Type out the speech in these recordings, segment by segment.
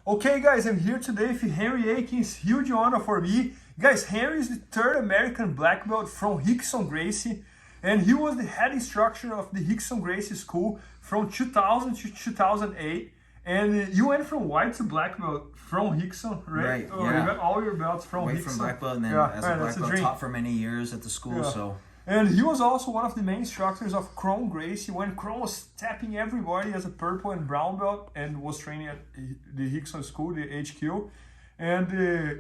Okay guys, I'm here today with Henry Akins, huge honor for me. Guys, Henry is the third American black belt from Rickson Gracie, and he was the head instructor of the Rickson Gracie School from 2000 to 2008. And you went from white to black belt from Rickson, right? Right, Oh, yeah. You got all your belts from White Rickson. from black belt, and then Yeah, as man, a black that's a belt, dream. taught for many years at the school, Yeah. so... And he was also one of the main instructors of Kron Gracie when Kron was tapping everybody as a purple and brown belt and was training at the Rickson School, the HQ. And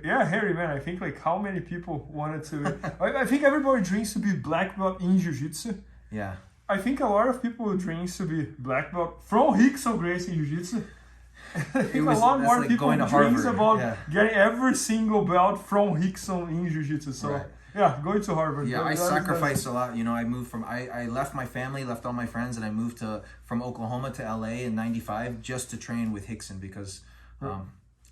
yeah, Harry, man, I think like how many people wanted to... I think everybody dreams to be black belt in Jiu-Jitsu. Yeah. I think a lot of people dreams to be black belt from Rickson Gracie in Jiu-Jitsu. I think a lot more like people going to dreams Harvard, about yeah. getting every single belt from Rickson in Jiu-Jitsu. So Right. yeah, going to Harvard. Yeah, I That's- sacrificed a lot. You know, I moved from... I left my family, left all my friends, and I moved from Oklahoma to LA in '95 just to train with Rickson because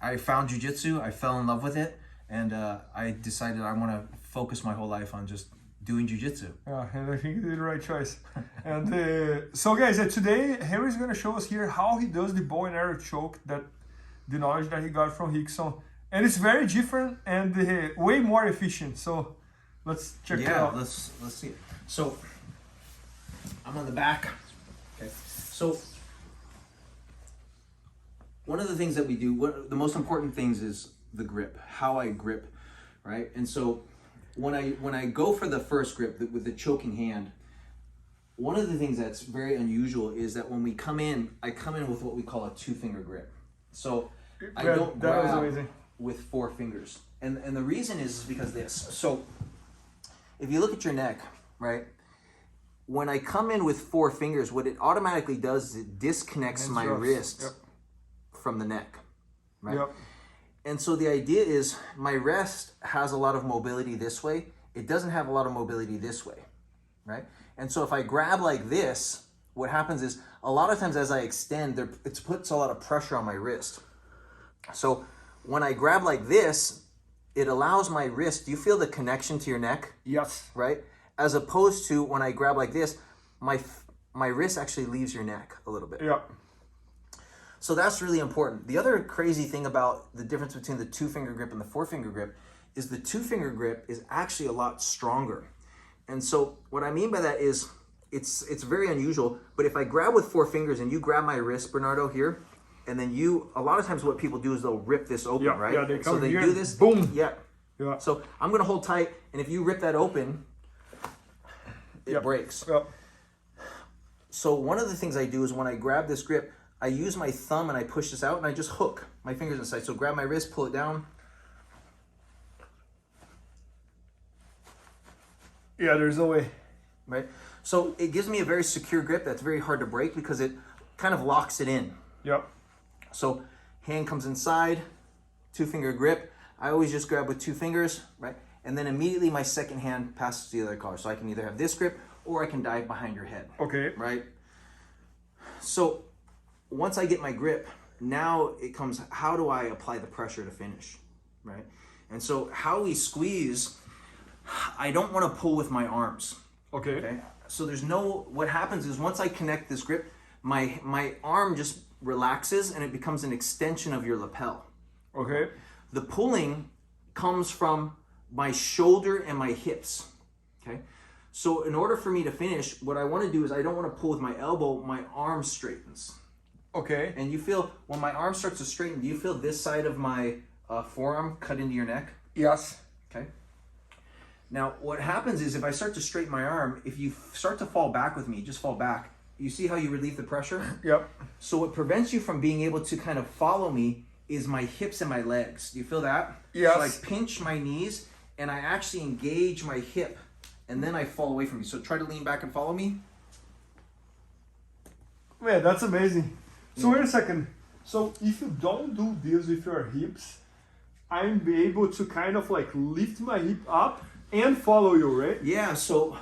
I found Jiu-Jitsu, I fell in love with it, and I decided I want to focus my whole life on just doing Jiu-Jitsu. Yeah, and I think you did the right choice. And so guys, today Henry's going to show us here how he does the bow and arrow choke, that the knowledge that he got from Rickson. And it's very different and way more efficient. So let's check it out. Yeah, let's see it. So, I'm on the back. Okay. So, one of the things that we do, the most important things is the grip, how I grip, right? And so, when I go for the first grip with the choking hand, one of the things that's very unusual is that when we come in, I come in with what we call a 2-finger grip. So, I Yeah, don't that was grab amazing. with 4 fingers. And the reason is because this. So, if you look at your neck, right? When I come in with 4 fingers, what it automatically does is it disconnects my wrist Yep. from the neck, right? Yep. And so the idea is my wrist has a lot of mobility this way. It doesn't have a lot of mobility this way, right? And so if I grab like this, what happens is a lot of times as I extend, it puts a lot of pressure on my wrist. So when I grab like this, it allows my wrist, do you feel the connection to your neck? Yes. Right? As opposed to when I grab like this, my wrist actually leaves your neck a little bit. Yeah. So that's really important. The other crazy thing about the difference between the 2-finger grip and the 4-finger grip is the 2-finger grip is actually a lot stronger. And so what I mean by that is it's very unusual, but if I grab with 4 fingers and you grab my wrist, Bernardo, here, and then a lot of times what people do is they'll rip this open, Yeah, right? yeah, they come so they here do and this, boom. Yeah. Yeah. So I'm gonna hold tight, and if you rip that open, it Yep. breaks. Yep. So one of the things I do is when I grab this grip, I use my thumb and I push this out and I just hook my fingers inside. So grab my wrist, pull it down. Yeah, there's no way. Right? So it gives me a very secure grip that's very hard to break because it kind of locks it in. Yep. So hand comes inside, 2-finger grip. I always just grab with 2 fingers, right? And then immediately my second hand passes to the other collar. So I can either have this grip or I can dive behind your head. Okay. Right? So once I get my grip, now it comes, how do I apply the pressure to finish, right? And so how we squeeze, I don't want to pull with my arms, Okay. okay? So what happens is once I connect this grip, my arm just relaxes and it becomes an extension of your lapel. Okay. The pulling comes from my shoulder and my hips, okay? So in order for me to finish, what I want to do is I don't want to pull with my elbow, my arm straightens. Okay. And you feel, when my arm starts to straighten, do you feel this side of my forearm cut into your neck? Yes. Okay. Now, what happens is if I start to straighten my arm, if you start to fall back with me, just fall back. You see how you relieve the pressure? Yep. So what prevents you from being able to kind of follow me is my hips and my legs. Do you feel that? Yes. So I pinch my knees and I actually engage my hip and then I fall away from you. So try to lean back and follow me. Man, that's amazing. So wait a second. So if you don't do this with your hips, I'm able to kind of like lift my hip up and follow you, right? Yeah, so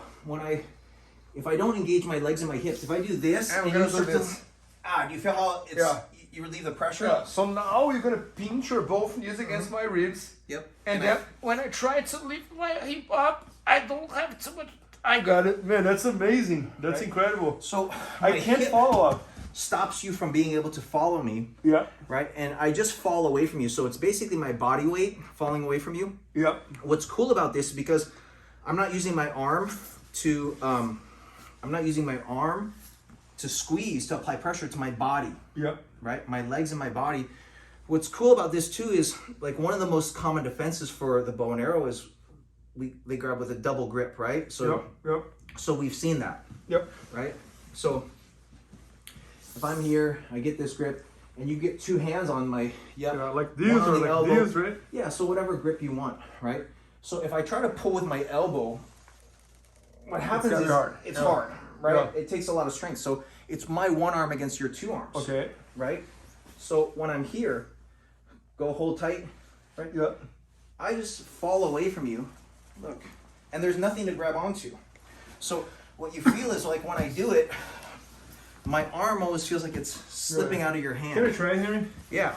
if I don't engage my legs and my hips, if I do this, I'm and gonna you do start this. to, do you feel how it's, Yeah. you relieve the pressure? Yeah. So now you're gonna pinch your both knees against my ribs. Yep. And then when I try to lift my hip up, I don't have too much. I got it. Man, that's amazing. That's incredible. So I can't follow up. stops you from being able to follow me. Yeah. Right? And I just fall away from you. So it's basically my body weight falling away from you. Yeah. What's cool about this is because I'm not using my arm to squeeze, to apply pressure to my body. Yeah. Right? My legs and my body. What's cool about this too is, like, one of the most common defenses for the bow and arrow is they grab with a double grip, right? So, yep. So we've seen that. Yep. Right? So if I'm here, I get this grip, and you get two hands on my, like these or like elbow. These, right? Yeah, so whatever grip you want, right? So if I try to pull with my elbow, what happens is it's hard, right? Yeah. It takes a lot of strength. So it's my one arm against your two arms. Okay. Right? So when I'm here, go hold tight, right? Yeah. I just fall away from you, look, and there's nothing to grab onto. So what you feel is, like, when I do it, my arm always feels like it's slipping out of your hand. Can I try, Henry? Yeah.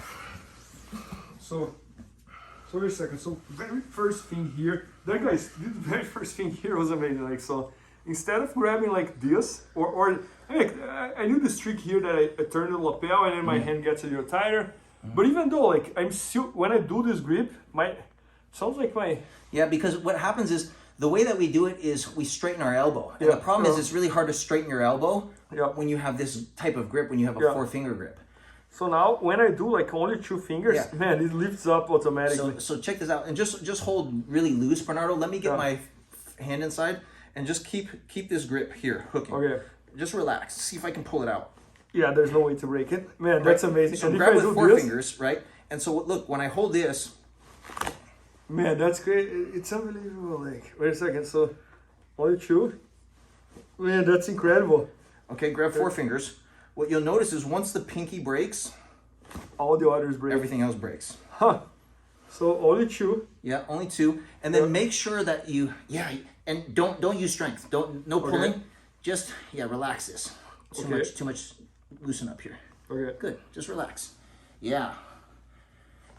So wait a second. So very first thing here, that guys, the very first thing here was amazing. Like, so instead of grabbing like this, or I knew this trick here that I turn the lapel and then my hand gets a little tighter. But even though, like, I'm still, when I do this grip, sounds like my... Yeah, because what happens is, the way that we do it is we straighten our elbow. And the problem is, it's really hard to straighten your elbow when you have this type of grip, when you have a 4-finger grip. So now, when I do like only 2 fingers, man, it lifts up automatically. So check this out, and just hold really loose, Bernardo. Let me get my hand inside, and just keep this grip here, hooking. Okay. Just relax. See if I can pull it out. Yeah, there's no way to break it. Man, that's amazing. So grab with 4 fingers, right? And so look, when I hold this... Man, that's great. It's unbelievable. Like, wait a second. So, only 2? Man, that's incredible. Okay, grab 4 fingers. What you'll notice is, once the pinky breaks, all the others break. Everything else breaks. Huh. So only 2. Yeah, only 2. And then make sure that you, and don't use strength. No pulling. Okay. Just, relax this. Too much loosen up here. Okay. Good. Just relax. Yeah.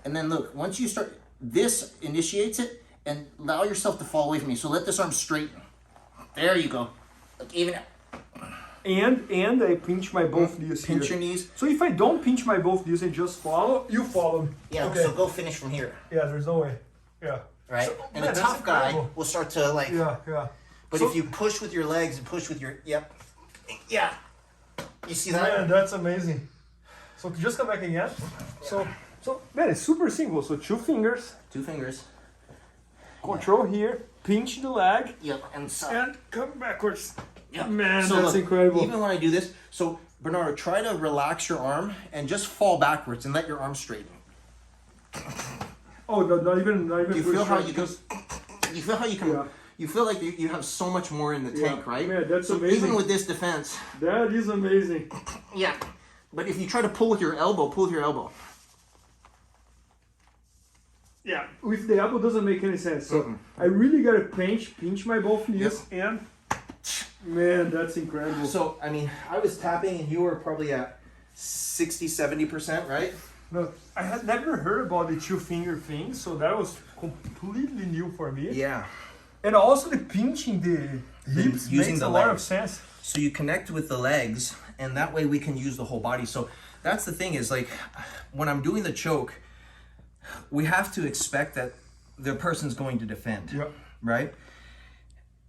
And then look, once you start, this initiates it, and allow yourself to fall away from me. So let this arm straighten. There you go. Look, even out. And I pinch my both knees here. Pinch your knees. So if I don't pinch my both knees and just follow, you follow me. Yeah, so go finish from here. Yeah, there's no way. Yeah. Right? So, and a tough guy will start to like... Yeah. But if you push with your legs and push with your... Yeah. You see that? Man, that's amazing. So just come back again. So man, it's super simple. So 2 fingers. 2 fingers. Control here. Pinch the leg. Yep. And come backwards. Yep. Man, so that's incredible. Even when I do this, so Bernardo, try to relax your arm and just fall backwards and let your arm straighten. Oh, no, not even. You feel how you can? You feel how you can? Yeah. You feel like you have so much more in the tank, right? Yeah, that's so amazing. Even with this defense. That is amazing. Yeah, but if you try to pull with your elbow, Yeah, with the elbow doesn't make any sense. So I really gotta pinch my both knees and. Man, that's incredible. So, I mean, I was tapping and you were probably at 60-70%, right? No, I had never heard about the 2-finger thing, so that was completely new for me. Yeah. And also the pinching the hips makes a lot of sense. So you connect with the legs, and that way we can use the whole body. So that's the thing is, like, when I'm doing the choke, we have to expect that the person's going to defend, right?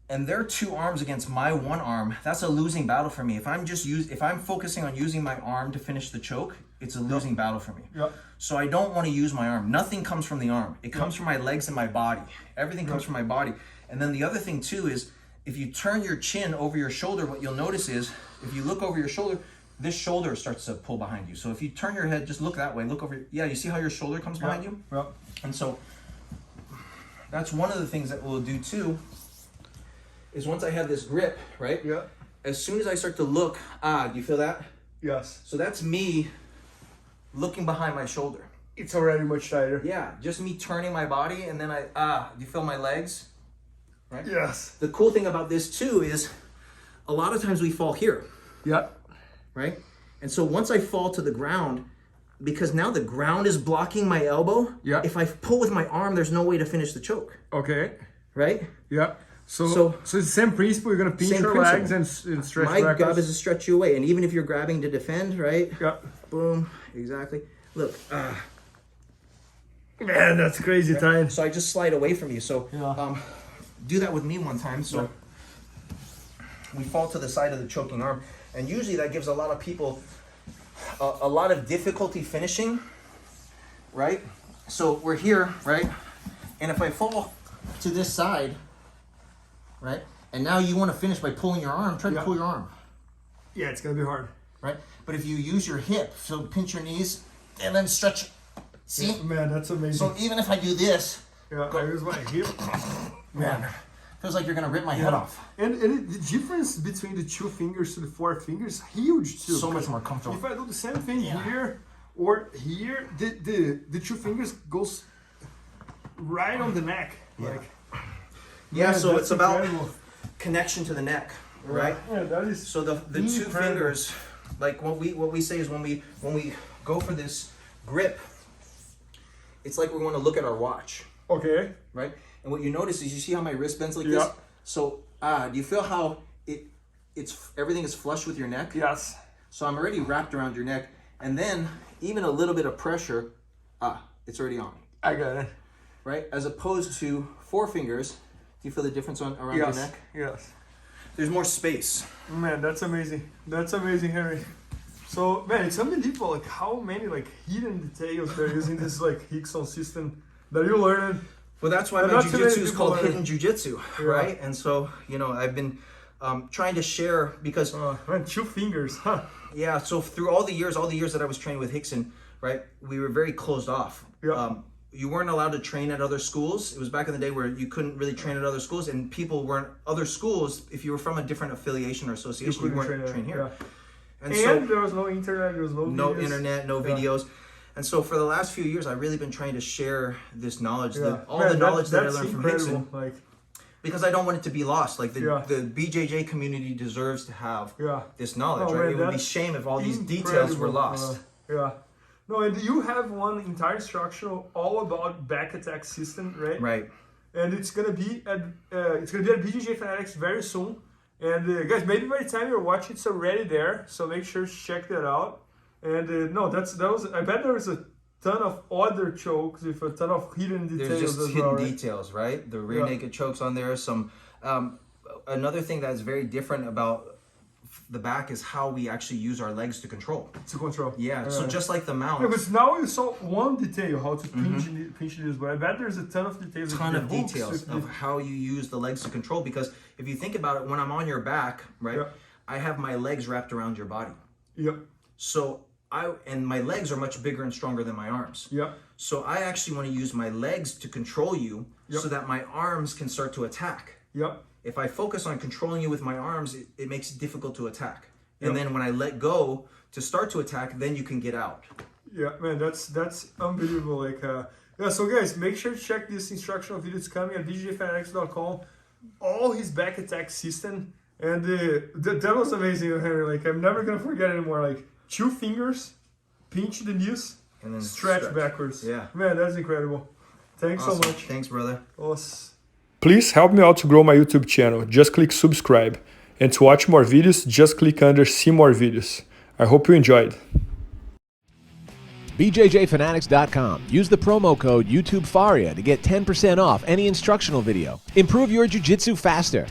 And their 2 arms against my 1 arm, that's a losing battle for me. If I'm focusing on using my arm to finish the choke, it's a losing battle for me. So I don't want to use my arm. Nothing comes from the arm. It comes from my legs and my body. Everything comes from my body. And then the other thing too is, if you turn your chin over your shoulder, what you'll notice is, if you look over your shoulder, this shoulder starts to pull behind you. So if you turn your head, just look that way, look over, you see how your shoulder comes behind you? And so that's one of the things that we'll do too, is once I have this grip, right? Yeah. As soon as I start to look, do you feel that? Yes. So that's me looking behind my shoulder. It's already much tighter. Yeah, just me turning my body, and then do you feel my legs? Right? Yes. The cool thing about this too is, a lot of times we fall here. Yeah. Right? And so once I fall to the ground, because now the ground is blocking my elbow, if I pull with my arm, there's no way to finish the choke. Okay. Right? Yeah. So it's the same principle. You're gonna pinch Same your legs and stretch My backwards. job is to stretch you away, and even if you're grabbing to defend, right? Yeah. Boom. Exactly. Look. Man, that's crazy time. So I just slide away from you. So Yeah. do that with me one time. So we fall to the side of the choking arm, and usually that gives a lot of people a lot of difficulty finishing, right? So we're here, right? And if I fall to this side, right? And now you want to finish by pulling your arm, try to pull your arm. Yeah, it's gonna be hard. Right? But if you use your hip, so pinch your knees and then stretch. See? Yeah, man, that's amazing. So even if I do this, I use my hip. man, feels like you're gonna rip my head off. And the difference between the 2 fingers to the 4th finger is huge too. So much more comfortable. If I do the same thing here or here, the 2 fingers goes right on the neck. Like, yeah, man, so it's about incredible. connection to the neck, right? Yeah, that is So the 2 fingers, like what we say is when we go for this grip, it's like we want to look at our watch. Okay. Right? And what you notice is you see how my wrist bends like this? So do you feel how it's everything is flush with your neck? Yes. So I'm already wrapped around your neck, and then even a little bit of pressure, it's already on. I got it. Right? As opposed to 4 fingers, do you feel the difference around your neck? Yes. There's more space. Man, that's amazing. That's amazing, Henry. So, man, it's unbelievable like how many like hidden details they're using this like Hickson system that you learned. Well, that's why my jiu-jitsu is called hidden jiu-jitsu, right? And so, you know, I've been trying to share because... man, 2 fingers, huh? Yeah, so through all the years that I was training with Hickson, right, we were very closed off. Yeah. You weren't allowed to train at other schools. It was back in the day where you couldn't really train at other schools, and people weren't... Other schools, if you were from a different affiliation or association, you weren't trained here. Yeah. And so there was no internet, there was no videos. Internet, no videos. And so for the last few years, I've really been trying to share this knowledge, all man, the knowledge that I learned from Hickson, like, because I don't want it to be lost. Like the BJJ community deserves to have this knowledge, right? It would be shame if all these details were lost. No, and you have one entire instructional all about back attack system, right? Right. And it's gonna be at BJJ Fanatics very soon. And guys, maybe by the time you're watching, it's already there. So make sure to check that out. And I bet there was a ton of other chokes with a ton of hidden details. There's just as hidden well, right? details, right? The rear naked chokes on there. Some another thing that is very different about the back is how we actually use our legs to control. Yeah. So just like the mount. Yeah, but now you saw one detail how to pinch this, but I bet there's a ton of details. Of how you use the legs to control, because if you think about it, when I'm on your back, right, I have my legs wrapped around your body. Yep. So and my legs are much bigger and stronger than my arms. Yep. So I actually want to use my legs to control you so that my arms can start to attack. Yep. If I focus on controlling you with my arms, it makes it difficult to attack. And then when I let go to start to attack, then you can get out. Yeah, man, that's unbelievable. Like, so guys, make sure to check this instructional video. It's coming at BJJFanatics.com. All his back attack system, and that was amazing, Henry. Like, I'm never gonna forget anymore. Like, 2 fingers, pinch the knees, and then stretch backwards. Yeah, man, that's incredible. Thanks so much. Thanks, brother. Awesome. Please help me out to grow my YouTube channel. Just click subscribe. And to watch more videos, just click under see more videos. I hope you enjoyed. BJJFanatics.com. Use the promo code YouTubeFaria to get 10% off any instructional video. Improve your jiu-jitsu faster.